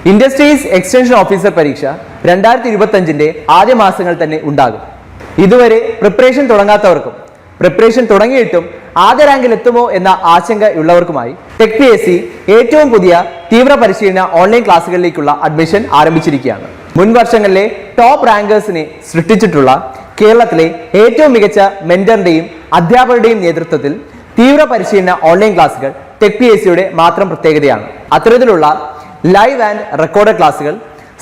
Industries extension officer പരീക്ഷ 2025 ആദ്യ മാസങ്ങൾ തന്നെ ഉണ്ടാകും. ഇതുവരെ പ്രിപ്പറേഷൻ തുടങ്ങാത്തവർക്കും പ്രിപ്പറേഷൻ തുടങ്ങിയിട്ടും ആദ്യ റാങ്കിൽ എത്തുമോ എന്ന ആശങ്കയുള്ളവർക്കുമായി ടെക് PSC ഏറ്റവും പുതിയ തീവ്ര പരിശീലന ഓൺലൈൻ ക്ലാസ്സുകളിലേക്കുള്ള അഡ്മിഷൻ ആരംഭിച്ചിരിക്കുകയാണ്. മുൻ വർഷങ്ങളിലെ ടോപ്പ് റാങ്കേഴ്സിനെ സൃഷ്ടിച്ചിട്ടുള്ള കേരളത്തിലെ ഏറ്റവും മികച്ച മെന്ററിന്റെയും അധ്യാപകരുടെയും നേതൃത്വത്തിൽ തീവ്ര പരിശീലന ഓൺലൈൻ ക്ലാസ്സുകൾ ടെക് PSCയുടെ മാത്രം പ്രത്യേകതയാണ്. അത്തരത്തിലുള്ള ലൈവ് ആൻഡ് റെക്കോർഡഡ് ക്ലാസ്സുകൾ,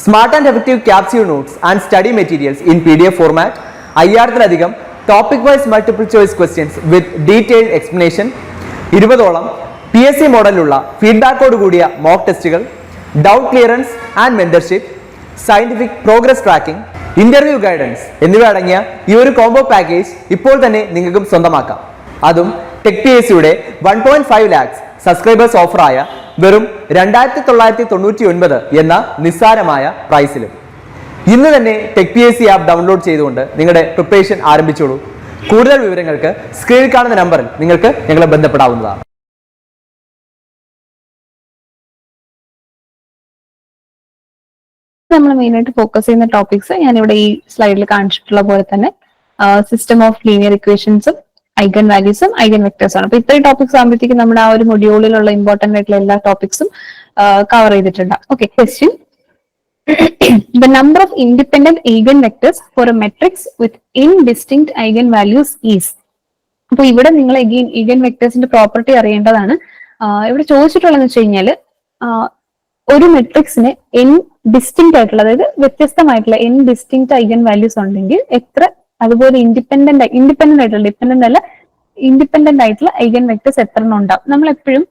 smart and effective capsule notes and study materials in PDF format, 5000-ലധികം topic wise multiple choice questions with detailed explanation, 20ഓളം PSC മോഡലിലുള്ള ഫീഡ്ബാക്കോട് കൂടിയ മോക്ക് ടെസ്റ്റുകൾ, doubt clearance and mentorship, scientific progress tracking, interview guidance എന്നിവ അടങ്ങിയ ഈ ഒരു കോംബോ പാക്കേജ് ഇപ്പോൾ തന്നെ നിങ്ങൾക്കും സ്വന്തമാക്കാം. അതും ടെക് PSCയുടെ 1.5 lakhs സബ്സ്ക്രൈബേഴ്സ് ഓഫറായ വെറും 2999 എന്ന നിസ്സാരമായ പ്രൈസിലും. ഇന്ന് തന്നെ ടെക് PSC ആപ്പ് ഡൗൺലോഡ് ചെയ്തുകൊണ്ട് നിങ്ങളുടെ പ്രിപ്പറേഷൻ ആരംഭിച്ചോളൂ. കൂടുതൽ വിവരങ്ങൾക്ക് സ്ക്രീനിൽ കാണുന്ന നമ്പറിൽ നിങ്ങൾക്ക് ഞങ്ങളെ ബന്ധപ്പെടാവുന്നതാണ്. നമ്മൾ മെയിനായിട്ട് ഫോക്കസ് ചെയ്യുന്ന ടോപ്പിക്സ് ഞാനിവിടെ ഈ സ്ലൈഡിൽ കാണിച്ചിട്ടുള്ള പോലെ തന്നെ സിസ്റ്റം ഓഫ് ലീനിയർ ഇക്വേഷൻസും ഐഗൻ വാല്യൂസും ഐഗൻ വെക്ടേഴ്സും ആണ്. അപ്പൊ ഇത്രയും ടോപ്പിക്സ് ആകുമ്പോഴത്തേക്കും നമ്മുടെ ആ ഒരു മൊഡ്യൂളിലുള്ള ഇമ്പോർട്ടന്റ് ആയിട്ടുള്ള എല്ലാ ടോപ്പിക്സും കവർ ചെയ്തിട്ടുണ്ട്. Okay, question: the number of independent eigenvectors for a matrix with indistinct eigenvalues is. അപ്പൊ ഇവിടെ നിങ്ങൾ ഈഗൻ വെക്ടേഴ്സിന്റെ പ്രോപ്പർട്ടി അറിയേണ്ടതാണ്. ഇവിടെ ചോദിച്ചിട്ടുള്ളതെന്ന് വെച്ച് കഴിഞ്ഞാൽ ഒരു മെട്രിക്സിന് n ഡിസ്റ്റിങ്ക്റ്റ് ആയിട്ടുള്ള, അതായത് വ്യത്യസ്തമായിട്ടുള്ള n ഡിസ്റ്റിങ്ക്റ്റ് ഐഗൻ വാല്യൂസ് ഉണ്ടെങ്കിൽ എത്ര, അതുപോലെ ഇൻഡിപെൻഡന്റ് ആയിട്ടുള്ള ഐഗൻ വെക്ടേഴ്സ് എത്ര എണ്ണം ഉണ്ടാവും. നമ്മൾ എപ്പോഴും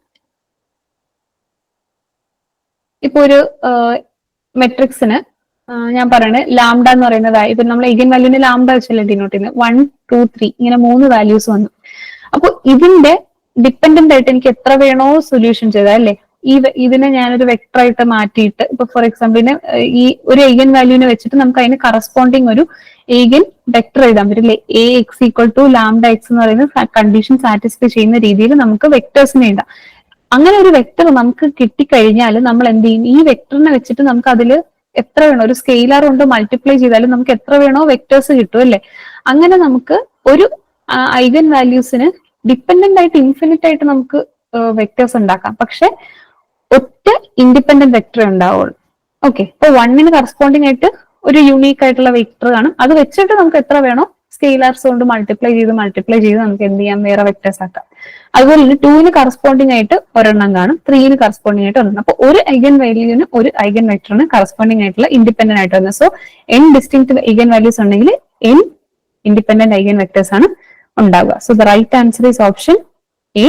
ഇപ്പൊ ഒരു മെട്രിക്സിന് ഞാൻ പറയണേ ലാംഡ എന്ന് പറയുന്നത്, ഇപ്പൊ നമ്മൾ ഐഗൻ വാല്യൂവിന് ലാംഡ വെച്ചല്ലേ ഡിനോട്ട് ചെയ്യുന്നത്. 1, 2, 3 ഇങ്ങനെ 3 വാല്യൂസ് വന്നു. അപ്പൊ ഇതിന്റെ ഡിപ്പെൻഡന്റ് ആയിട്ട് എനിക്ക് എത്ര വേണോ സൊല്യൂഷൻ ചെയ്താൽ അല്ലേ, ഇതിനെ ഞാനൊരു വെക്ടർ ആയിട്ട് മാറ്റിയിട്ട്, ഇപ്പൊ ഫോർ എക്സാമ്പിളിന് ഈ ഒരു ഐഗൻ വാല്യൂവിനെ വെച്ചിട്ട് നമുക്ക് അതിന് കറസ്പോണ്ടിങ് ഒരു ഐഗൻ വെക്ടർ എഴുതാൻ പറ്റില്ലേ. AX = λx എന്ന് പറയുന്ന കണ്ടീഷൻ സാറ്റിസ്ഫൈ ചെയ്യുന്ന രീതിയിൽ നമുക്ക് വെക്ടേഴ്സിനെ എഴുതാം. അങ്ങനെ ഒരു വെക്ടർ നമുക്ക് കിട്ടിക്കഴിഞ്ഞാൽ നമ്മൾ എന്ത് ചെയ്യും, ഈ വെക്ടറിനെ വെച്ചിട്ട് നമുക്ക് അതിൽ എത്ര വേണോ, ഒരു സ്കെയിലർ കൊണ്ട് മൾട്ടിപ്ലൈ ചെയ്താലും നമുക്ക് എത്ര വേണോ വെക്ടേഴ്സ് കിട്ടും അല്ലെ. അങ്ങനെ നമുക്ക് ഒരു ഐഗൻ വാല്യൂസിന് ഡിപ്പെൻഡന്റ് ആയിട്ട് ഇൻഫിനിറ്റ് ആയിട്ട് നമുക്ക് വെക്ടേഴ്സ് ഉണ്ടാക്കാം. പക്ഷെ ഒറ്റ ഇൻഡിപെൻഡന്റ് വെക്ടർ ഉണ്ടാവുള്ളൂ. ഓക്കെ, ഇപ്പൊ 1ന് കറസ്പോണ്ടിങ് ആയിട്ട് ഒരു യൂണീക്ക് ആയിട്ടുള്ള വെക്ടർ കാണും. അത് വെച്ചിട്ട് നമുക്ക് എത്ര വേണോ സ്കെയിലർസ് കൊണ്ട് മൾട്ടിപ്ലൈ ചെയ്ത് നമുക്ക് എന്ത് ചെയ്യാം, വേറെ വെക്ടേഴ്സ് ആക്കാം. അതുപോലെ തന്നെ 2ന് കറസ്പോണ്ടിങ് ആയിട്ട് ഒരെണ്ണം കാണും, 3ന് കറസ്പോണ്ടിങ് ആയിട്ട് ഒരെണ്ണം. അപ്പൊ ഒരു ഐഗൻ വാല്യൂവിന് ഒരു ഐഗൻ വെക്ടറിന് കറസ്പോണ്ടിങ് ആയിട്ടുള്ള ഇൻഡിപെൻഡന്റ് ആയിട്ട് വരുന്നത്. So n distinct eigen values ഉണ്ടെങ്കിൽ n ഇൻഡിപെൻഡന്റ് ഐഗൻ വെക്ടേഴ്സ് ആണ് ഉണ്ടാവുക. So the right answer is option A,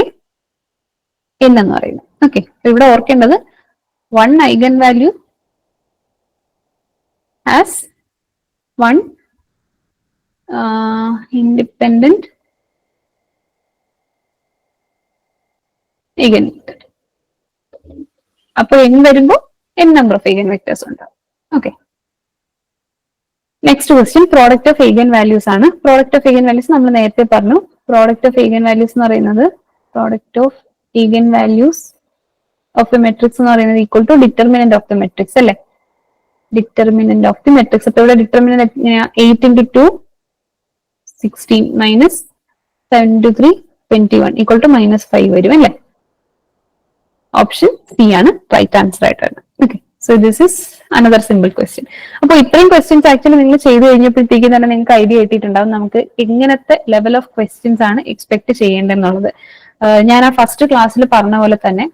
n എന്ന് പറയുന്നത്. ഓക്കെ, ഇവിടെ ഓർക്കേണ്ടത് 1 eigen value has 1 independent eigen vector. അപ്പൊ n വരുമ്പോൾ n number of eigen vectors ഉണ്ടാവും. Okay, next question product of eigen values ആണ്. പ്രോഡക്റ്റ് ഓഫ് ഐഗൻ വാല്യൂസ് നമ്മൾ നേരത്തെ പറഞ്ഞു. പ്രോഡക്റ്റ് ഓഫ് ഐഗൻ വാല്യൂസ് എന്ന് പറയുന്നത് product of eigen values of the matrix എന്ന് പറയുന്നത് equal to determinant of the matrix അല്ലെ. Determinant of the matrix. അപ്പൊ ഇവിടെ ഡിറ്റർമിനന്റ് 8 × 2 16 മൈനസ് 7 × 3 21 ഈക്വൽ ടു -5 വരും അല്ലെ. ഓപ്ഷൻ സി ആണ് റൈറ്റ് ആൻസർ ആയിട്ടാണ്. Okay, so this is another simple question. അപ്പൊ ഇത്രയും ക്വസ്റ്റ്യൻസ് ആക്ച്വലി നിങ്ങൾ ചെയ്ത് കഴിഞ്ഞപ്പോഴത്തേക്കും തന്നെ നിങ്ങൾക്ക് ഐഡിയ കിട്ടിയിട്ടുണ്ടാവും നമുക്ക് എങ്ങനത്തെ ലെവൽ ഓഫ് ക്വസ്റ്റ്യൻസ് ആണ് എക്സ്പെക്ട് ചെയ്യേണ്ടതെന്നുള്ളത്. ഞാൻ ആ ഫസ്റ്റ് ക്ലാസ്സിൽ പറഞ്ഞ പോലെ തന്നെ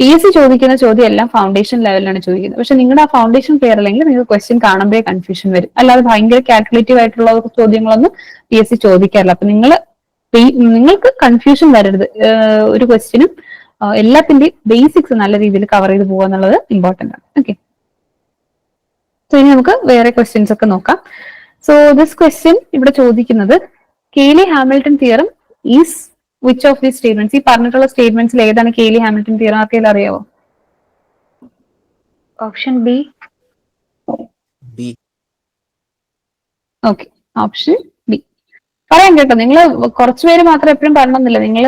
PSC ചോദിക്കുന്ന ചോദ്യം എല്ലാം ഫൗണ്ടേഷൻ ലെവലിലാണ് ചോദിക്കുന്നത്. പക്ഷെ നിങ്ങളുടെ ആ ഫൗണ്ടേഷൻ ക്ലിയർ അല്ലെങ്കിൽ നിങ്ങൾക്ക് ക്വസ്റ്റ്യൻ കാണുമ്പോഴേ കൺഫ്യൂഷൻ വരും. അല്ലാതെ ഭയങ്കര കാൽക്കുലേറ്റീവ് ആയിട്ടുള്ള ചോദ്യങ്ങളൊന്നും PSC ചോദിക്കാറില്ല. അപ്പൊ നിങ്ങൾക്ക് കൺഫ്യൂഷൻ വരരുത്. ഒരു ക്വസ്റ്റ്യനും എല്ലാത്തിന്റെയും ബേസിക്സ് നല്ല രീതിയിൽ കവർ ചെയ്ത് പോകുക എന്നുള്ളത് ഇമ്പോർട്ടന്റ് ആണ്. ഓക്കെ, സോ ഇനി നമുക്ക് വേറെ ക്വസ്റ്റ്യൻസ് ഒക്കെ നോക്കാം. സോ ദിസ് ക്വസ്റ്റ്യൻ ഇവിടെ ചോദിക്കുന്നത് Cayley Hamilton theorem is which of the statements. ഈ പറഞ്ഞിട്ടുള്ള സ്റ്റേറ്റ്മെന്റ്സിൽ ഏതാണ് കെയ്ലി ഹാമിൽട്ടൺ തിയറം? ആർക്കെങ്കിലും അറിയാവോ? Option B. Okay, option B. പറയാം കേട്ടോ, നിങ്ങൾ കുറച്ചുപേര് മാത്രം എപ്പോഴും പറയണമെന്നില്ല, നിങ്ങൾ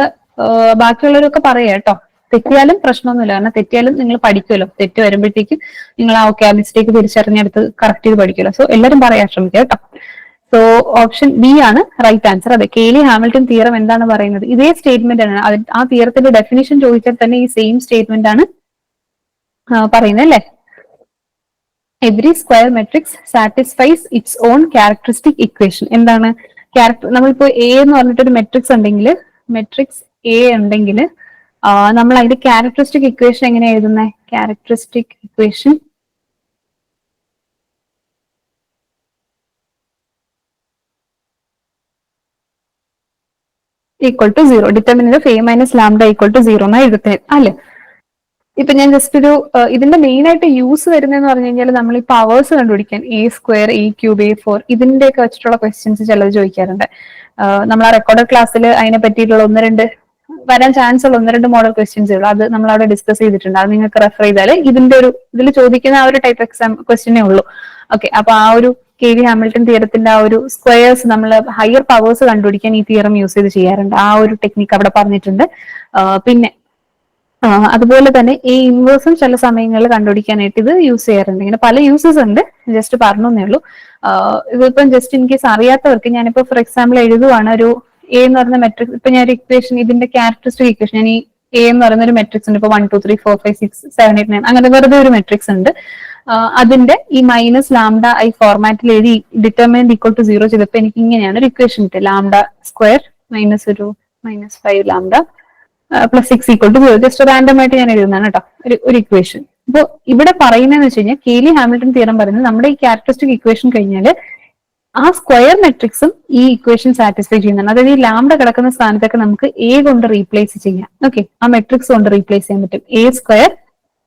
ബാക്കിയുള്ളവരൊക്കെ പറയാം കേട്ടോ. തെറ്റിയാലും പ്രശ്നമൊന്നുമില്ല, കാരണം തെറ്റിയാലും നിങ്ങൾ പഠിക്കുമല്ലോ. തെറ്റ് വരുമ്പോഴത്തേക്കും നിങ്ങൾ ആ ഓക്കെ ആ മിസ്റ്റേക്ക് തിരിച്ചറിഞ്ഞെടുത്ത് കറക്റ്റ് ചെയ്ത് പഠിക്കുമല്ലോ. സോ എല്ലാവരും പറയാൻ ശ്രമിക്കുക കേട്ടോ. സോ ഓപ്ഷൻ ബി ആണ് റൈറ്റ് ആൻസർ. അതെ, കേലി ഹാമിൽട്ടൺ തിയറം എന്താണ് പറയുന്നത്? ഇതേ സ്റ്റേറ്റ്മെന്റ് ആണ്. ആ തിയറത്തിന്റെ ഡെഫിനിഷൻ ചോദിച്ചാൽ തന്നെ ഈ സെയിം സ്റ്റേറ്റ്മെന്റ് ആണ് പറയുന്നത് അല്ലേ? Every square matrix satisfies it's on characteristic equation. എന്താണ് നമ്മളിപ്പോ എ എന്ന് പറഞ്ഞിട്ടൊരു മെട്രിക്സ് ഉണ്ടെങ്കിൽ, മെട്രിക്സ് എ ഉണ്ടെങ്കിൽ നമ്മൾ അതിന്റെ ക്യാരക്ടറിസ്റ്റിക് ഇക്വേഷൻ എങ്ങനെയാ എഴുതുന്നത്? Characteristic equation equal to 0. Determinant of A minus lambda equal to 0 എന്നാണ് എഴുതുന്നത് അല്ലെ? ഇപ്പൊ ഞാൻ ജസ്റ്റ് ഒരു ഇതിന്റെ മെയിൻ ആയിട്ട് യൂസ് വരുന്നതെന്ന് പറഞ്ഞു കഴിഞ്ഞാൽ നമ്മൾ ഈ പവേഴ്സ് കണ്ടുപിടിക്കാൻ A square, A cube, A four ഇതിന്റെ ഒക്കെ വെച്ചിട്ടുള്ള ക്വസ്റ്റ്യൻസ് ചിലത് ചോദിക്കാറുണ്ട്. നമ്മൾ ആ റെക്കോർഡഡ് ക്ലാസ്സിൽ അതിനെ പറ്റിയിട്ടുള്ള വരാൻ ചാൻസ് ഉള്ള 1-2 മോഡൽ ക്വസ്റ്റ്യൻസ് ഉള്ളൂ. അത് നമ്മൾ അവിടെ ഡിസ്കസ് ചെയ്തിട്ടുണ്ട്. അത് നിങ്ങൾക്ക് റെഫർ ചെയ്താൽ ഇതിൽ ചോദിക്കുന്ന ആ ഒരു ടൈപ്പ് എക്സാം ക്വസ്റ്റ്യനേ ഉള്ളൂ. ഓക്കെ, അപ്പൊ ആ ഒരു കെ വി ഹാമിൽട്ടൺ തിയറത്തിന്റെ ആ ഒരു സ്ക്വയേഴ്സ് നമ്മൾ ഹയർ പവേഴ്സ് കണ്ടുപിടിക്കാൻ ഈ തിയറം യൂസ് ചെയ്ത് ചെയ്യാറുണ്ട്. ആ ഒരു ടെക്നിക്ക് അവിടെ പറഞ്ഞിട്ടുണ്ട്. പിന്നെ അതുപോലെ തന്നെ ഈ ഇൻവേഴ്സും ചില സമയങ്ങളിൽ കണ്ടുപിടിക്കാനായിട്ട് ഇത് യൂസ് ചെയ്യാറുണ്ട്. ഇങ്ങനെ പല യൂസസ് ഉണ്ട്, ജസ്റ്റ് പറഞ്ഞേ ഉള്ളൂ. ഇതിപ്പം ജസ്റ്റ് ഇൻ കേസ് അറിയാത്തവർക്ക് ഞാനിപ്പോ ഫോർ എക്സാമ്പിൾ എഴുതുവാണ്. ഒരു എ എന്ന് പറയുന്ന മെട്രിക്സ്, ഇപ്പൊ ഞാൻ ഒരു ഇക്വേഷൻ, ഇതിന്റെ ക്യാരക്ടറിസ്റ്റിക് ഇക്വേഷൻ, ഞാൻ ഈ എ എന്ന് പറയുന്ന ഒരു മെട്രിക്സ് ഉണ്ട്. ഇപ്പൊ 1 2 3 4 5 6 7 8 9 അങ്ങനെ വെറുതെ ഒരു മെട്രിക്സ് ഉണ്ട്. അതിന്റെ ഈ മൈനസ് ലാംഡ ഐ ഫോർമാറ്റിൽ എഴുതി ഡിറ്റർമിനന്റ് ഈക്വൽ ടു 0 ചെയ്തപ്പോ എനിക്ക് ഇങ്ങനെയാണ് ഒരു ഇക്വേഷൻ കിട്ടിയത്. Lambda square minus 5 lambda plus 6 equal to 0. Just random ആയിട്ട് ഞാൻ എഴുതുന്നതാണ് കേട്ടോ ഒരു ഇക്വേഷൻ. അപ്പോൾ ഇവിടെ പറയുന്നതെന്ന് വെച്ച് കഴിഞ്ഞാൽ കേലി ഹാമിൽട്ടൺ തിയറം പറയുന്നത് നമ്മുടെ ഈ ക്യാരക്ടറിസ്റ്റിക് ഇക്വേഷൻ കഴിഞ്ഞാൽ ആ സ്ക്വയർ മെട്രിക്സും ഈ ഇക്വേഷൻ സാറ്റിസ്ഫൈ ചെയ്യുന്നതാണ്. അതായത് ഈ ലാംഡ കിടക്കുന്ന സ്ഥാനത്തൊക്കെ നമുക്ക് എ കൊണ്ട് റീപ്ലേസ് ചെയ്യാം. ഓക്കെ, ആ മെട്രിക്സ് കൊണ്ട് റീപ്ലേസ് ചെയ്യാൻ പറ്റും. A square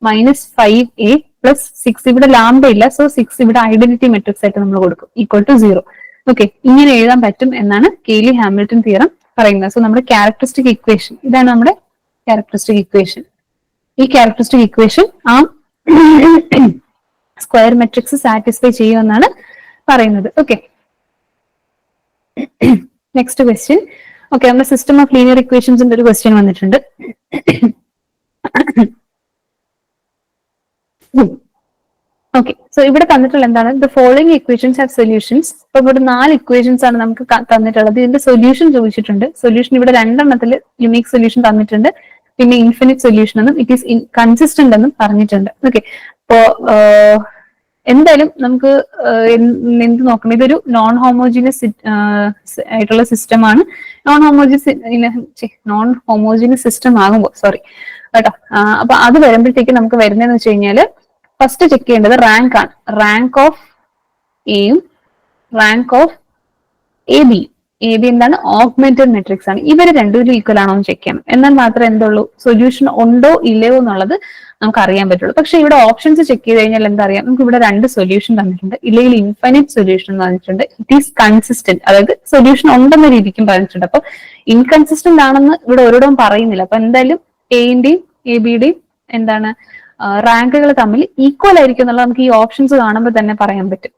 minus 5a plus 6, ഇവിടെ ലാംഡ ഇല്ല, സോ 6 ഇവിടെ ഐഡന്റിറ്റി മെട്രിക്സ് ആയിട്ട് നമ്മൾ കൊടുക്കും, ഈക്വൽ ടു 0. ഓക്കെ, ഇങ്ങനെ എഴുതാൻ പറ്റും എന്നാണ് കേലി ഹാമിൽട്ടൺ തിയറം പറയുന്നത്. സോ നമ്മുടെ ക്യാരക്ടറിസ്റ്റിക് ഇക്വേഷൻ ഇതാണ് നമ്മുടെ ക്യാരക്ടറിസ്റ്റിക് ഇക്വേഷൻ. ഈ ക്യാരക്ടറിസ്റ്റിക് ഇക്വേഷൻ ആ സ്ക്വയർ മെട്രിക്സ് സാറ്റിസ്ഫൈ ചെയ്യുമെന്നാണ് പറയുന്നത്. Okay, next question. ഓക്കെ, നമ്മുടെ സിസ്റ്റം ഓഫ് ലീനിയർ ഇക്വേഷൻസിന്റെ ഒരു ക്വസ്റ്റ്യൻ വന്നിട്ടുണ്ട്. ഓക്കെ, സോ ഇവിടെ തന്നിട്ടുള്ള എന്താണ്? The following equations have solutions. ഇപ്പൊ ഇവിടെ 4 ഇക്വേഷൻസ് ആണ് നമുക്ക് തന്നിട്ടുള്ളത്. ഇതിന്റെ സൊല്യൂഷൻ ചോദിച്ചിട്ടുണ്ട്. സൊല്യൂഷൻ ഇവിടെ 2 എണ്ണത്തിൽ യുണീക് സൊല്യൂഷൻ തന്നിട്ടുണ്ട്, പിന്നെ ഇൻഫിനിറ്റ് സൊല്യൂഷൻ എന്നും ഇറ്റ് ഈസ് കൺസിസ്റ്റന്റ് എന്നും പറഞ്ഞിട്ടുണ്ട്. ഓക്കെ, അപ്പോ എന്തായാലും നമുക്ക് എന്ത് നോക്കണം? ഇതൊരു നോൺ ഹോമോജീനിയസ് ആയിട്ടുള്ള സിസ്റ്റം ആണ്. നോൺ ഹോമോജീനിയസ് സിസ്റ്റം ആകുമ്പോൾ കേട്ടോ. അപ്പൊ അത് വരുമ്പോഴത്തേക്ക് നമുക്ക് വരുന്നതെന്ന് വെച്ച് കഴിഞ്ഞാല് ഫസ്റ്റ് ചെക്ക് ചെയ്യേണ്ടത് റാങ്ക് ആണ്. റാങ്ക് ഓഫ് എയും rank of A B. A B എന്താണ്? ഓഗ്മെന്റഡ് മെട്രിക്സ് ആണ്. ഇവര് രണ്ടുപേരും ഈക്വൽ ആണോ എന്ന് ചെക്ക് ചെയ്യണം. എന്നാൽ മാത്രമേ എന്തുള്ളൂ, സൊല്യൂഷൻ ഉണ്ടോ ഇല്ലയോ എന്നുള്ളത് നമുക്ക് അറിയാൻ പറ്റുള്ളൂ. പക്ഷെ ഇവിടെ ഓപ്ഷൻസ് ചെക്ക് ചെയ്ത് കഴിഞ്ഞാൽ എന്താ അറിയാം, നമുക്ക് ഇവിടെ 2 സൊല്യൂഷൻ തന്നിട്ടുണ്ട്, ഇല്ലെങ്കിൽ ഇൻഫൈനൈറ്റ് സൊല്യൂഷൻ തന്നിട്ടുണ്ട്, ഇറ്റ് ഈസ് കൺസിസ്റ്റന്റ്, അതായത് സൊല്യൂഷൻ ഉണ്ടെന്ന രീതിക്കും പറഞ്ഞിട്ടുണ്ട്. അപ്പൊ ഇൻകൺസിസ്റ്റന്റ് ആണെന്ന് ഇവിടെ ഒരിടവും പറയുന്നില്ല. അപ്പൊ എന്തായാലും എയുടെയും എ ബിയുടെയും എന്താണ് റാങ്കുകൾ തമ്മിൽ ഈക്വൽ ആയിരിക്കും എന്നുള്ളത് നമുക്ക് ഈ ഓപ്ഷൻസ് കാണുമ്പോൾ തന്നെ പറയാൻ പറ്റും.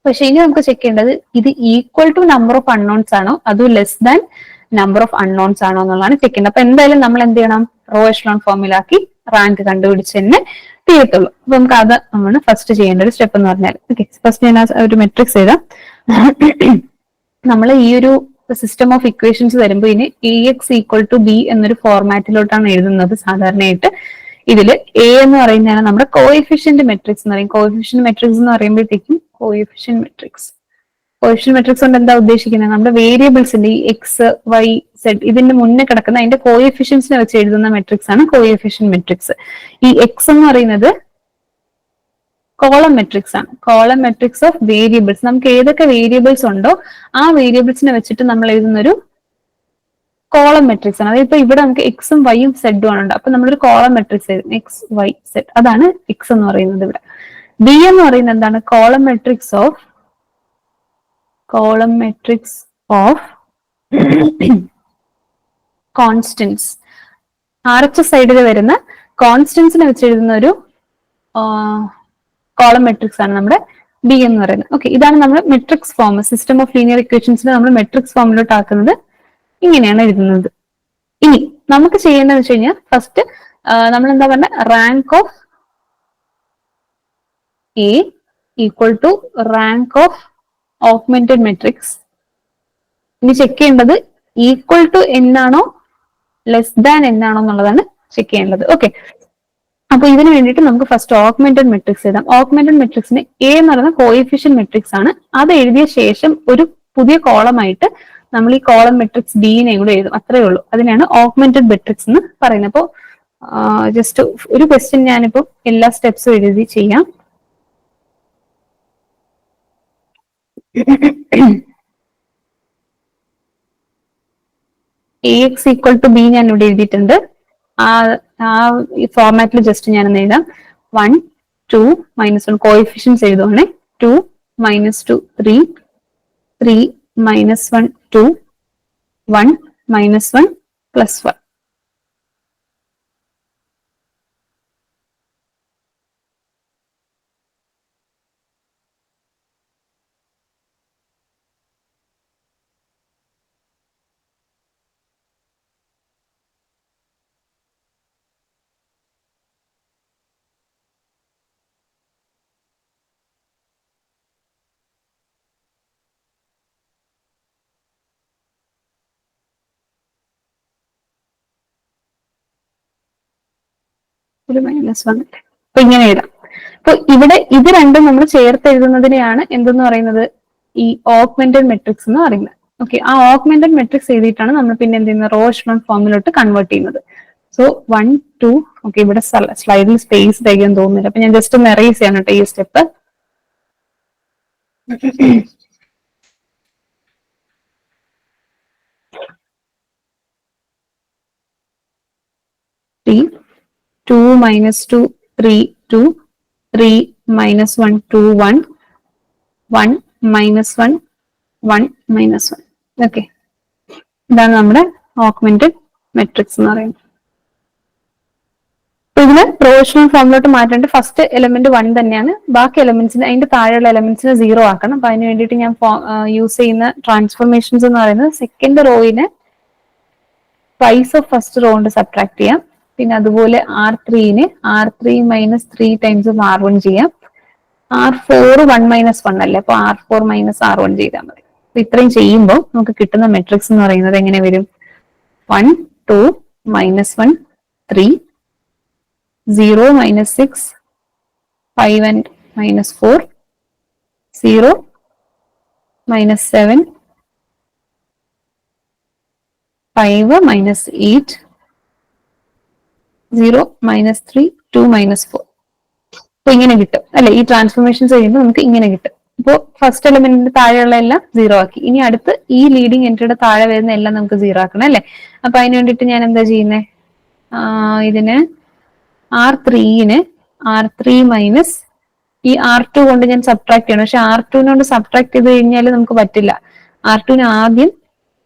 പക്ഷെ ഇനി നമുക്ക് ചെക്ക് ചെയ്യേണ്ടത് ഇത് equal to number of unknowns ആണോ അതോ less than number of unknowns ആണോ എന്നുള്ളതാണ് ചെക്ക് ചെയ്യുന്നത്. അപ്പൊ എന്തായാലും നമ്മൾ എന്ത് ചെയ്യണം? റോ എഷലോൺ ഫോമിലാക്കി റാങ്ക് കണ്ടുപിടിച്ച് തന്നെ തീരത്തുള്ളൂ. അപ്പൊ നമുക്ക് അത് ആണ് ഫസ്റ്റ് ചെയ്യേണ്ട ഒരു സ്റ്റെപ്പ് എന്ന് പറഞ്ഞാൽ. ഓക്കെ, ഫസ്റ്റ് ഞാൻ ഒരു മെട്രിക്സ് എഴുതാം. നമ്മൾ ഈ ഒരു സിസ്റ്റം ഓഫ് ഇക്വേഷൻസ് വരുമ്പോൾ ഇനി A X equal to B എന്നൊരു ഫോർമാറ്റിലോട്ടാണ് എഴുതുന്നത് സാധാരണയായിട്ട്. ഇതില് എ എന്ന് പറയുന്നതാണ് നമ്മുടെ കോഎഫിഷ്യന്റ് മെട്രിക്സ് എന്ന് പറയും. കോഎഫിഷ്യന്റ് മെട്രിക്സ് എന്ന് പറയുമ്പോഴത്തേക്കും കോഎഫിഷ്യന്റ് മെട്രിക്സ് കൊണ്ട് എന്താ ഉദ്ദേശിക്കുന്നത്? നമ്മുടെ വേരിയബിൾസിന്റെ ഈ എക്സ് വൈ സെഡ് ഇതിന്റെ മുന്നേ കിടക്കുന്ന അതിന്റെ കോഎഫിഷ്യൻസിനെ വെച്ച് എഴുതുന്ന മെട്രിക്സ് ആണ് കോഎഫിഷ്യന്റ് മെട്രിക്സ്. ഈ എക്സ് എന്ന് പറയുന്നത് കോളം മെട്രിക്സ് ആണ്. Column matrix of variables. നമുക്ക് ഏതൊക്കെ വേരിയബിൾസ് ഉണ്ടോ ആ വേരിയബിൾസിനെ വെച്ചിട്ട് നമ്മൾ എഴുതുന്ന ഒരു കോളം മെട്രിക്സ് ആണ്. അതായത് ഇപ്പൊ ഇവിടെ നമുക്ക് എക്സും വൈയും സെഡും ആണ് ഉണ്ട്. അപ്പൊ നമ്മളൊരു കോളം മെട്രിക്സ് എഴുതും, എക്സ് വൈ സെഡ്. അതാണ് എക്സ് എന്ന് പറയുന്നത്. ഇവിടെ ബി എന്ന് പറയുന്നത് എന്താണ്? Column matrix of constants. Arch സൈഡിൽ വരുന്ന കോൺസ്റ്റന്റ്സിനെ വെച്ച് എഴുതുന്ന ഒരു കോളം മെട്രിക്സ് ആണ് നമ്മുടെ ബി എന്ന് പറയുന്നത്. ഓക്കെ, ഇതാണ് നമ്മുടെ matrix form. System of linear ഇക്വേഷൻസിനെ നമ്മൾ മെട്രിക്സ് ഫോമിലോട്ട് ആക്കുന്നത് ഇങ്ങനെയാണ് എഴുതുന്നത്. ഇനി നമുക്ക് ചെയ്യേണ്ടതെന്ന് വെച്ച് കഴിഞ്ഞാൽ ഫസ്റ്റ് നമ്മൾ എന്താ പറഞ്ഞ rank of A equal to rank of augmented matrix. ഇനി ചെക്ക് ചെയ്യേണ്ടത് ഈക്വൽ ടു എന്നാണോ ലെസ് ദാൻ എന്നാണോ എന്നുള്ളതാണ് ചെക്ക് ചെയ്യേണ്ടത്. ഓക്കെ, അപ്പൊ ഇതിന് വേണ്ടിയിട്ട് നമുക്ക് ഫസ്റ്റ് ഓഗ്മെന്റഡ് മെട്രിക്സ് എഴുതാം. ഓഗ്മെന്റഡ് മെട്രിക്സിന് എ എന്ന് പറയുന്ന കോഎഫിഷ്യന്റ് മെട്രിക്സ് ആണ്. അത് എഴുതിയ ശേഷം ഒരു പുതിയ കോളം ആയിട്ട് നമ്മൾ ഈ കോളം മെട്രിക്സ് ബിനെ കൂടെ എഴുതും. അത്രേ ഉള്ളൂ. അതിനാണ് ഓഗ്മെന്റഡ് മെട്രിക്സ് എന്ന് പറയുന്നത്. അപ്പോൾ ജസ്റ്റ് ഒരു ക്വസ്റ്റ്യൻ ഞാനിപ്പോ എല്ലാ സ്റ്റെപ്സും എഴുതി ചെയ്യാം. A X equal to B ഞാൻ ഇവിടെ എഴുതിയിട്ടുണ്ട്. ആ ഫോർമാറ്റിൽ ജസ്റ്റ് ഞാൻ എഴുതാം. 1 2 -1 കോഎഫിഷ്യൻസ് എഴുതുവാണേ. 2 -2 3 3 -1 2 1 -1 +1. ഒരു -1. അപ്പൊ ഇങ്ങനെ എഴുതാം. അപ്പൊ ഇവിടെ ഇത് രണ്ടും നമ്മൾ ചേർത്ത് എഴുതുന്നതിനെയാണ് എന്തെന്ന് പറയുന്നത്, ഈ ഓഗ്മെന്റഡ് മെട്രിക്സ് എന്ന് പറയുന്നത്. ഓക്കെ, ആ ഓഗ്മെന്റഡ് മെട്രിക്സ് എഴുതിയിട്ടാണ് നമ്മൾ പിന്നെ എന്ത് ചെയ്യുന്നത്, റോ എഷലോൺ ഫോമിലോട്ട് കൺവേർട്ട് ചെയ്യുന്നത്. സോ 1 2 ഓക്കെ, ഇവിടെ സ്ലൈഡിൽ സ്പേസ് തികയാൻ തോന്നുന്നില്ല. അപ്പൊ ഞാൻ ജസ്റ്റ് ഒന്ന് എറേസ് ചെയ്യണം കേട്ടോ ഈ സ്റ്റെപ്പ്. 2 -2 3 2 3 -1 2 1 1 -1 1 -1. ഓക്കെ, ഇതാണ് നമ്മുടെ ഓഗ്മെന്റഡ് മെട്രിക്സ് എന്ന് പറയുന്നത്. ഇതിന് റോ എഷലോൺ ഫോമിലോട്ട് മാറ്റേണ്ട ഫസ്റ്റ് എലമെന്റ് 1 തന്നെയാണ്. ബാക്കി എലമെന്റ്സിന് അതിന്റെ താഴെയുള്ള എലമെന്റ്സിന് 0 ആക്കണം. അപ്പൊ അതിന് വേണ്ടിയിട്ട് ഞാൻ യൂസ് ചെയ്യുന്ന ട്രാൻസ്ഫോർമേഷൻസ് എന്ന് പറയുന്നത് സെക്കൻഡ് റോയിനെ പ്രൈസ് ഓഫ് ഫസ്റ്റ് റോ കൊണ്ട് സബ്ട്രാക്ട് ചെയ്യാം. പിന്നെ അതുപോലെ R3നെ R3 -3 ടൈംസ് R1 ചെയ്യാം. R4 1 -1 അല്ലേ, അപ്പൊ R4 -R1 ചെയ്താൽ മതി. അപ്പൊ ഇത്രയും ചെയ്യുമ്പോൾ നമുക്ക് കിട്ടുന്ന മെട്രിക്സ് എന്ന് പറയുന്നത് എങ്ങനെ വരും? 1 2 -1 3 0 -6 5 and -4 0 -7 5 -8 0 -3 2 -4. അപ്പൊ ഇങ്ങനെ കിട്ടും അല്ലെ. ഈ ട്രാൻസ്ഫോർമേഷൻസ് ചെയ്യുമ്പോൾ നമുക്ക് ഇങ്ങനെ കിട്ടും. അപ്പോൾ ഫസ്റ്റ് എലമെന്റിന്റെ താഴെയുള്ള എല്ലാം 0 ആക്കി. ഇനി അടുത്ത് ഈ ലീഡിങ് എൻട്രിയുടെ താഴെ വരുന്ന എല്ലാം നമുക്ക് 0 ആക്കണം അല്ലെ. അപ്പൊ അതിന് വേണ്ടിയിട്ട് ഞാൻ എന്താ ചെയ്യുന്നത്, ഇതിന് R3ന് R3 മൈനസ് ഈ R2 കൊണ്ട് ഞാൻ സബ്ട്രാക്ട് ചെയ്യണം. പക്ഷെ R2 കൊണ്ട് സബ്ട്രാക്ട് ചെയ്ത് കഴിഞ്ഞാൽ നമുക്ക് പറ്റില്ല. R2ന് ആദ്യം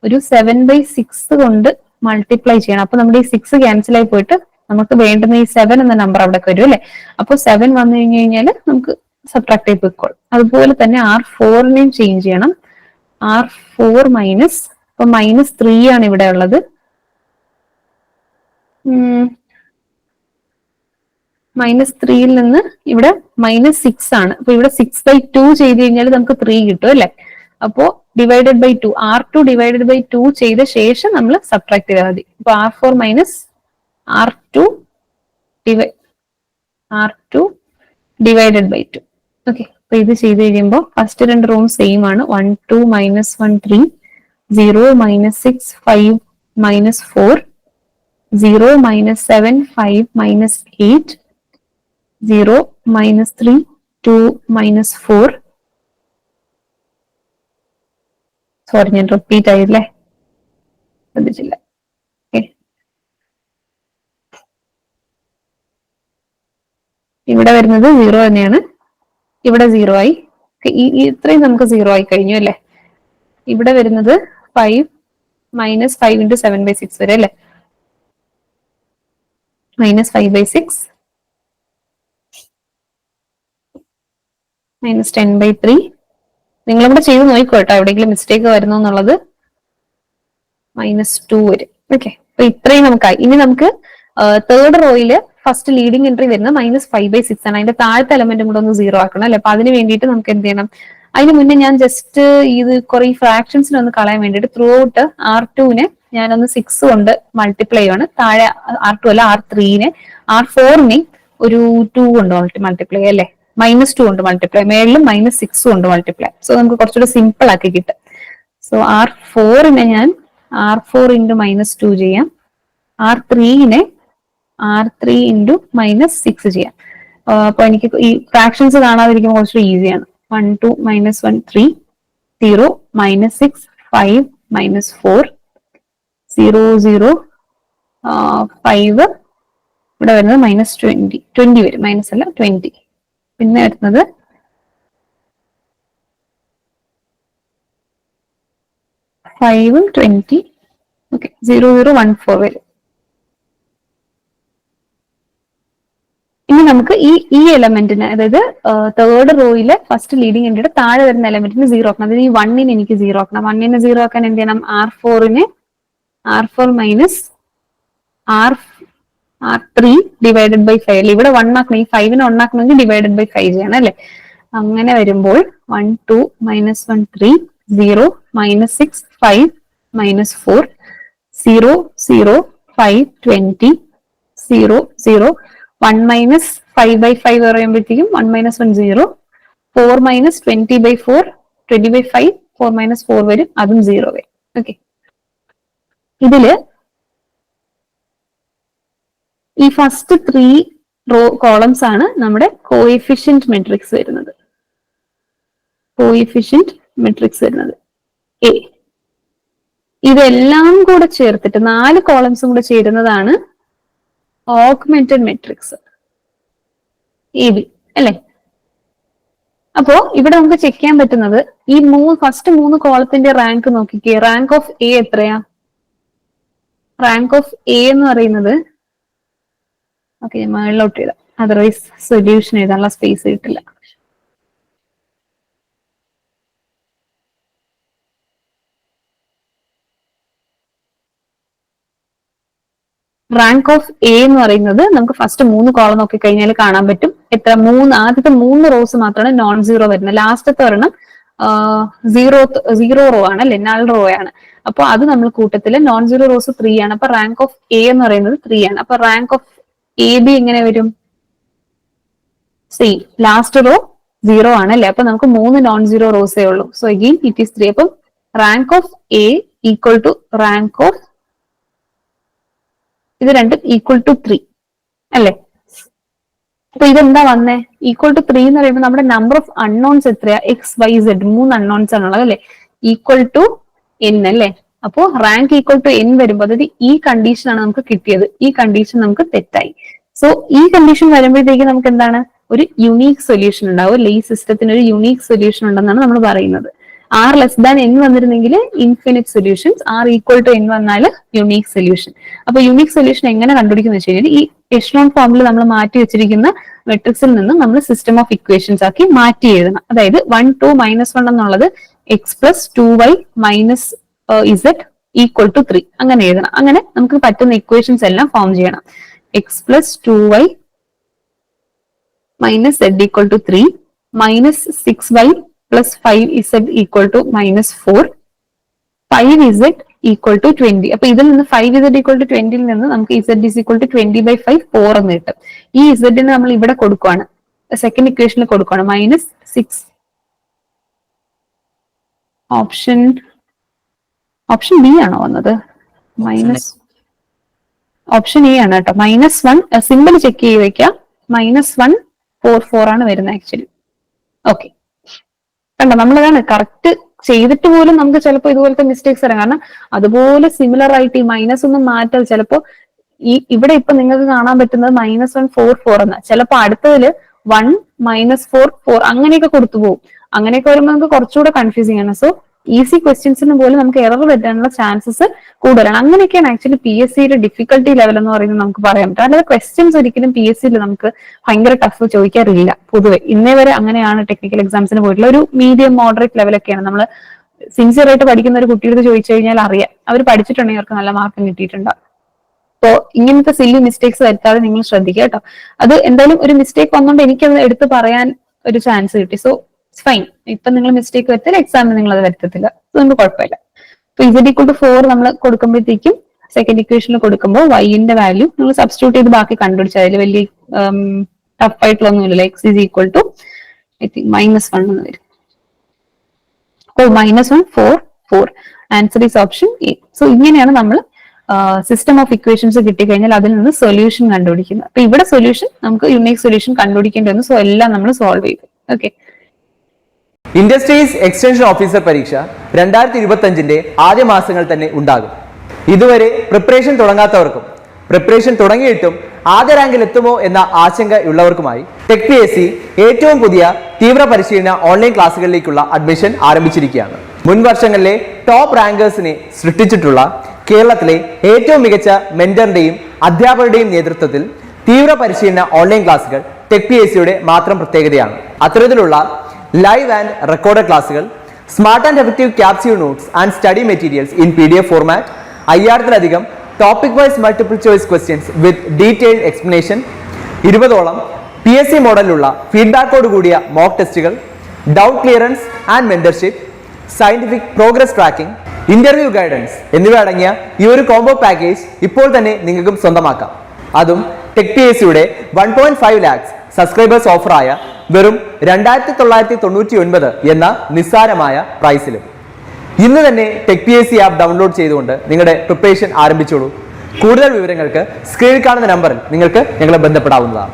ഒരു 7/6 കൊണ്ട് മൾട്ടിപ്ലൈ ചെയ്യണം. അപ്പൊ നമ്മുടെ ഈ 6 ക്യാൻസൽ ആയി പോയിട്ട് നമുക്ക് വേണ്ടുന്ന ഈ 7 എന്ന നമ്പർ അവിടെ വരും അല്ലെ. അപ്പൊ 7 വന്നു കഴിഞ്ഞു കഴിഞ്ഞാൽ നമുക്ക് സബ്ട്രാക്ട് ചെയ്ത് പോയിക്കോളും. അതുപോലെ തന്നെ R4നെയും ചേഞ്ച് ചെയ്യണം. R4 മൈനസ്, അപ്പൊ -3 ആണ് ഇവിടെ ഉള്ളത്. -3യിൽ നിന്ന് ഇവിടെ -6 ആണ്. അപ്പൊ ഇവിടെ 6/2 ചെയ്ത് കഴിഞ്ഞാൽ നമുക്ക് 3 കിട്ടും അല്ലെ. അപ്പോ divided by 2, R2 divided by 2 ചെയ്ത ശേഷം നമ്മൾ സബ്ട്രാക്ട് ചെയ്താൽ മതി. അപ്പൊ R4 minus R2 divided by 2. Okay, അപ്പൊ ഇത് ചെയ്ത് കഴിയുമ്പോൾ ഫസ്റ്റ് രണ്ട് റൂം സെയിം ആണ്. 1 2 -1 3 0 -6 5 -4 0 -7 5 -8 0 -3 2 -4. സോറി, ഞാൻ റിപ്പീറ്റ് ആയില്ലേ, ശ്രദ്ധിച്ചില്ല. ഇവിടെ വരുന്നത് 0 തന്നെയാണ്. ഇവിടെ 0 ആയി. ഇത്രയും നമുക്ക് 0 ആയി കഴിഞ്ഞു അല്ലെ. ഇവിടെ വരുന്നത് 5 -5 × 7/6 വരെ അല്ലെ. -5/6 -10/3. നിങ്ങളിവിടെ ചെയ്ത് നോക്കിക്കോ കേട്ടോ എവിടെയെങ്കിലും മിസ്റ്റേക്ക് വരുന്നോ എന്നുള്ളത്. -2 വരും. ഓക്കെ, അപ്പൊ ഇത്രയും നമുക്കായി. ഇനി നമുക്ക് തേർഡ് റോയില് ഫസ്റ്റ് ലീഡിംഗ് എൻട്രി വരുന്നത് -5/6 ആണ്. അതിന്റെ താഴത്തെ എലമെന്റും കൂടെ ഒന്ന് 0 ആക്കണം അല്ലെ. അപ്പൊ അതിന് വേണ്ടിയിട്ട് നമുക്ക് എന്ത് ചെയ്യണം? അതിന് മുന്നേ ഞാൻ ജസ്റ്റ് ഇത് കുറെ ഫ്രാക്ഷൻസിനെ ഒന്ന് കളയാൻ വേണ്ടിയിട്ട് ത്രൂ ഔട്ട് R2-നെ ഞാനൊന്ന് 6 കൊണ്ട് മൾട്ടിപ്ലൈ ആണ്. താഴെ R2 അല്ല R3-നെ, R4-നെ ഒരു 2 കൊണ്ട് മൾട്ടിപ്ലൈ അല്ലെ, -2 കൊണ്ട് മൾട്ടിപ്ലൈ, മേളിലും -6 കൊണ്ട് മൾട്ടിപ്ലൈ. സോ നമുക്ക് കുറച്ചുകൂടെ സിമ്പിൾ ആക്കി കിട്ടും. സോ R4-നെ ഞാൻ R4 × -2 ചെയ്യാം. R3-നെ R3 × -6 ചെയ്യാം. അപ്പൊ എനിക്ക് ഈ ഫ്രാക്ഷൻസ് കാണാതിരിക്കുമ്പോൾ കുറച്ച് ഈസിയാണ്. 1 2 -1 3 0 -6 5 -4 0 0 5 ഇവിടെ വരുന്നത് -20 വരും, മൈനസ് അല്ല 20. പിന്നെ വരുന്നത് 5 20 ഓക്കെ 0 0 1 4 വരും. ഇനി നമുക്ക് ഈ എലമെന്റിന്, അതായത് തേർഡ് റോയിലെ ഫസ്റ്റ് ലീഡിംഗ് എൻട്രിയുടെ താഴെ വരുന്ന എലമെന്റിന് 0 ആക്കണം. അതായത് ഈ 1-നെ എനിക്ക് 0 ആക്കണം. 1-നെ 0 ആക്കാൻ എന്ത് ചെയ്യണം? R4 minus R3 divided by 5. ഇവിടെ 1 ആക്കണം. ഈ 5-നെ 1 ആക്കണമെങ്കിൽ ഡിവൈഡഡ് ബൈ 5 ചെയ്യണം അല്ലെ. അങ്ങനെ വരുമ്പോൾ 1 2 -1 3 0 -6 5 -4 0 0 5 20 0 0 1 -5/5 പറയുമ്പോഴത്തേക്കും 1 - 1 0 4 -20/4 20/5 4 - 4 വരും, അതും 0 വരും. ഓക്കെ, ഇതില് ഈ ഫസ്റ്റ് 3 റോ കോളംസ് ആണ് നമ്മുടെ കോഎഫിഷ്യന്റ് മെട്രിക്സ് വരുന്നത്. കോഎഫിഷ്യന്റ് മെട്രിക്സ് വരുന്നത് എ. ഇതെല്ലാം കൂടെ ചേർത്തിട്ട് 4 കോളംസും കൂടെ ചേരുന്നതാണ് ഓഗ്മെന്റഡ് മെട്രിക്സ് AB അല്ലെ. അപ്പോ ഇവിടെ നമുക്ക് ചെക്ക് ചെയ്യാൻ പറ്റുന്നത് ഈ ഫസ്റ്റ് 3 കോളത്തിന്റെ റാങ്ക് നോക്കിക്കേ. റാങ്ക് ഓഫ് എ എത്രയാ? റാങ്ക് ഓഫ് എ എന്ന് പറയുന്നത്, ഓക്കെ ഞാൻ മുകളിലോട്ട് എഴുതാം, അതർവൈസ് സൊല്യൂഷൻ എഴുതാനുള്ള സ്പേസ് കിട്ടില്ല. റാങ്ക് ഓഫ് എ എന്ന് പറയുന്നത് നമുക്ക് ഫസ്റ്റ് 3 കോളം നോക്കി കഴിഞ്ഞാൽ കാണാൻ പറ്റും. എത്ര? ആദ്യത്തെ 3 റോസ് മാത്രമാണ് നോൺ സീറോ വരുന്നത്. ലാസ്റ്റത്തെ ഒരെണ്ണം സീറോ റോ ആണ് അല്ലെ, നൾ റോ ആണ്. അപ്പൊ അത് നമ്മൾ കൂട്ടത്തില് നോൺ സീറോ റോസ് 3 ആണ്. അപ്പൊ റാങ്ക് ഓഫ് എ എന്ന് പറയുന്നത് 3 ആണ്. അപ്പൊ റാങ്ക് ഓഫ് എ ബി എങ്ങനെ വരും? സെയിം, ലാസ്റ്റ് റോ 0 ആണ് അല്ലെ. അപ്പൊ നമുക്ക് 3 നോൺ സീറോ റോസേ ഉള്ളൂ. So again it is 3. അപ്പം rank of A equal to rank of, ഇത് രണ്ടും ഈക്വൽ ടു 3 അല്ലെ. അപ്പൊ ഇതെന്താ വന്നേ? ഈക്വൽ ടു 3 എന്ന് പറയുമ്പോൾ നമ്മുടെ നമ്പർ ഓഫ് അൺനോൺസ് എത്രയാ? XYZ 3 അൺനോൺസ് ആണുള്ളത് അല്ലെ. ഈക്വൽ ടു n അല്ലെ. അപ്പോ റാങ്ക് ഈക്വൽ ടു n വരുമ്പോൾ, അതായത് ഈ കണ്ടീഷൻ ആണ് നമുക്ക് കിട്ടിയത്. ഈ കണ്ടീഷൻ നമുക്ക് തെറ്റായി. സോ ഈ കണ്ടീഷൻ വരുമ്പോഴത്തേക്ക് നമുക്ക് എന്താണ്? ഒരു യുണീക് സൊല്യൂഷൻ ഉണ്ടാവും അല്ലെ. ഈ സിസ്റ്റത്തിന് ഒരു യുണീക് സൊല്യൂഷൻ ഉണ്ടെന്നാണ് നമ്മൾ പറയുന്നത്. R<n വന്നിരുന്നെങ്കിൽ ഇൻഫിനിറ്റ് സൊല്യൂഷൻസ്, R=n വന്നാൽ യുണീക് സൊല്യൂഷൻ. അപ്പൊ യുണീക് സൊല്യൂഷൻ എങ്ങനെ കണ്ടുപിടിക്കുന്ന വെച്ച് കഴിഞ്ഞാൽ ഈ എഷ്ലോൺ ഫോമിൽ നമ്മൾ മാറ്റി വെച്ചിരിക്കുന്ന മെട്രിക്സിൽ നിന്ന് നമ്മൾ സിസ്റ്റം ഓഫ് ഇക്വേഷൻസ് ആക്കി മാറ്റി എഴുതണം. അതായത് 1 2 -1 എന്നുള്ളത് x + 2y - z = 3 അങ്ങനെ എഴുതണം. അങ്ങനെ നമുക്ക് പറ്റുന്ന ഇക്വേഷൻസ് എല്ലാം ഫോം ചെയ്യണം. x + 2y - z = 3 -6y + 5z = -4 5z = 20. അപ്പൊ ഇതിൽ നിന്ന് 5z = 20 നിന്ന് നമുക്ക് z = 20/5 4 എന്ന് കിട്ടും. ഈ z നമ്മൾ ഇവിടെ കൊടുക്കുവാണ്, സെക്കൻഡ് ഇക്വേഷനിൽ കൊടുക്കുവാണ്. -6 ഓപ്ഷൻ ബി ആണോ വന്നത്? ഓപ്ഷൻ എ ആണ് കേട്ടോ. -1 സിമ്പിൾ ചെക്ക് ചെയ്ത് വെക്കാം. -144 ആണ് വരുന്നത് ആക്ച്വലി. ഓക്കെ, കണ്ടോ, നമ്മളതാണ് കറക്റ്റ് ചെയ്തിട്ട് പോലും നമുക്ക് ചിലപ്പോൾ ഇതുപോലത്തെ മിസ്റ്റേക്സ് വരാം. കാരണം അതുപോലെ സിമിലർ ആയിട്ട് ഈ മൈനസ് ഒന്നും മാറ്റാൽ ചിലപ്പോൾ ഇവിടെ ഇപ്പൊ നിങ്ങൾക്ക് കാണാൻ പറ്റുന്നത് -144 എന്ന്, ചിലപ്പോൾ അടുത്തതില് 1 -4 4 അങ്ങനെയൊക്കെ കൊടുത്തു പോകും. അങ്ങനെയൊക്കെ വരുമ്പോൾ നമുക്ക് കുറച്ചുകൂടെ കൺഫ്യൂസിംഗ് ആണ്. സോ ഈസി ക്വസ്റ്റ്യൻസിന് പോലും നമുക്ക് എറർ പറ്റാനുള്ള ചാൻസസ് കൂടുതലാണ്. അങ്ങനെയൊക്കെയാണ് ആക്ച്വലി PSCയുടെ ഡിഫിക്കൽട്ടി ലെവൽ എന്ന് പറയുന്നത് നമുക്ക് പറയാൻ പറ്റും. അല്ലാതെ ക്വസ്റ്റ്യൻസ് ഒരിക്കലും PSCയിൽ നമുക്ക് ഭയങ്കര ടഫ് ചോദിക്കാറില്ല പൊതുവെ. ഇന്നേ വരെ അങ്ങനെയാണ് ടെക്നിക്കൽ എക്സാംസിന് പോയിട്ടുള്ള ഒരു മീഡിയം മോഡറേറ്റ് ലെവലൊക്കെയാണ്. നമ്മൾ സിൻസിയർ ആയിട്ട് പഠിക്കുന്ന ഒരു കുട്ടിയുടെ ചോദിച്ചു കഴിഞ്ഞാൽ അറിയാം, അവർ പഠിച്ചിട്ടുണ്ടെങ്കിൽ അവർക്ക് നല്ല മാർക്ക് കിട്ടിയിട്ടുണ്ടാവും. അപ്പോ ഇങ്ങനത്തെ സില്ലി മിസ്റ്റേക്സ് വരുത്താതെ നിങ്ങൾ ശ്രദ്ധിക്കുക കേട്ടോ. അത് എന്തായാലും ഒരു മിസ്റ്റേക്ക് വന്നുകൊണ്ട് എനിക്കത് എടുത്ത് പറയാൻ ഒരു ചാൻസ് കിട്ടി. So it's fine. ഇപ്പൊ നിങ്ങൾ മിസ്റ്റേക്ക് വരുത്തില്ല, എക്സാമിന് നിങ്ങൾ അത് വരുത്തത്തില്ല, നമുക്ക് കുഴപ്പമില്ല. ഇപ്പൊ Z=4 നമ്മൾ കൊടുക്കുമ്പോഴത്തേക്കും സെക്കൻഡ് ഇക്വേഷനിൽ കൊടുക്കുമ്പോൾ വൈന്റെ വാല്യൂ നിങ്ങൾ സബ്സ്റ്റിറ്റ്യൂട്ട് ചെയ്ത് ബാക്കി കണ്ടുപിടിച്ചാൽ അതിൽ വലിയ ടഫ് ആയിട്ടുള്ളൊന്നുമില്ല. X = I think -1 എന്ന് വരും. -1 4 4. Answer is option A. So ഇങ്ങനെയാണ് നമ്മൾ സിസ്റ്റം ഓഫ് ഇക്വേഷൻസ് കിട്ടിക്കഴിഞ്ഞാൽ അതിൽ നിന്ന് സൊല്യൂഷൻ കണ്ടുപിടിക്കുന്നത്. അപ്പൊ ഇവിടെ സൊല്യൂഷൻ നമുക്ക് യുണീക് സൊല്യൂഷൻ കണ്ടുപിടിക്കേണ്ടി വന്നു. സോ എല്ലാം നമ്മൾ സോൾവ് ചെയ്തു. ഓക്കെ. ഇൻഡസ്ട്രീസ് എക്സ്റ്റൻഷൻ ഓഫീസർ പരീക്ഷ 2025 ആദ്യ മാസങ്ങൾ തന്നെ ഉണ്ടാകും. ഇതുവരെ പ്രിപ്പറേഷൻ തുടങ്ങാത്തവർക്കും പ്രിപ്പറേഷൻ തുടങ്ങിയിട്ടും ആദ്യ റാങ്കിൽ എത്തുമോ എന്ന ആശങ്കയുള്ളവർക്കുമായി ടെക് PSC ഏറ്റവും പുതിയ തീവ്ര പരിശീലന ഓൺലൈൻ ക്ലാസുകളിലേക്കുള്ള അഡ്മിഷൻ ആരംഭിച്ചിരിക്കുകയാണ്. മുൻ വർഷങ്ങളിലെ ടോപ്പ് റാങ്കേഴ്സിനെ സൃഷ്ടിച്ചിട്ടുള്ള കേരളത്തിലെ ഏറ്റവും മികച്ച മെന്ററിന്റെയും അധ്യാപകരുടെയും നേതൃത്വത്തിൽ തീവ്ര പരിശീലന ഓൺലൈൻ ക്ലാസുകൾ ടെക് PSCയുടെ മാത്രം പ്രത്യേകതയാണ്. അത്തരത്തിലുള്ള ലൈവ് ആൻഡ് റെക്കോർഡഡ് ക്ലാസുകൾ, smart and effective capsule notes and study materials in PDF format, 5000-ലധികം topic wise multiple choice questions with detailed explanation, 20ഓളം PSC മോഡലിലുള്ള ഫീഡ്ബാക്കോട് കൂടിയ മോക്ക് ടെസ്റ്റുകൾ, doubt clearance and mentorship, scientific progress tracking, interview guidance എന്നിവ അടങ്ങിയ ഈ ഒരു കോംബോ പാക്കേജ് ഇപ്പോൾ തന്നെ നിങ്ങൾക്കും സ്വന്തമാക്കാം. അതും ടെക് PSCയുടെ 1.5 lakhs സബ്സ്ക്രൈബേഴ്സ് ഓഫറായ വെറും 2999 എന്ന നിസ്സാരമായ പ്രൈസിലും. ഇന്ന് തന്നെ ടെക് PSC ആപ്പ് ഡൗൺലോഡ് ചെയ്തുകൊണ്ട് നിങ്ങളുടെ പ്രിപ്പറേഷൻ ആരംഭിച്ചോളൂ. കൂടുതൽ വിവരങ്ങൾക്ക് സ്ക്രീനിൽ കാണുന്ന നമ്പറിൽ നിങ്ങൾക്ക് ഞങ്ങളെ ബന്ധപ്പെടാവുന്നതാണ്.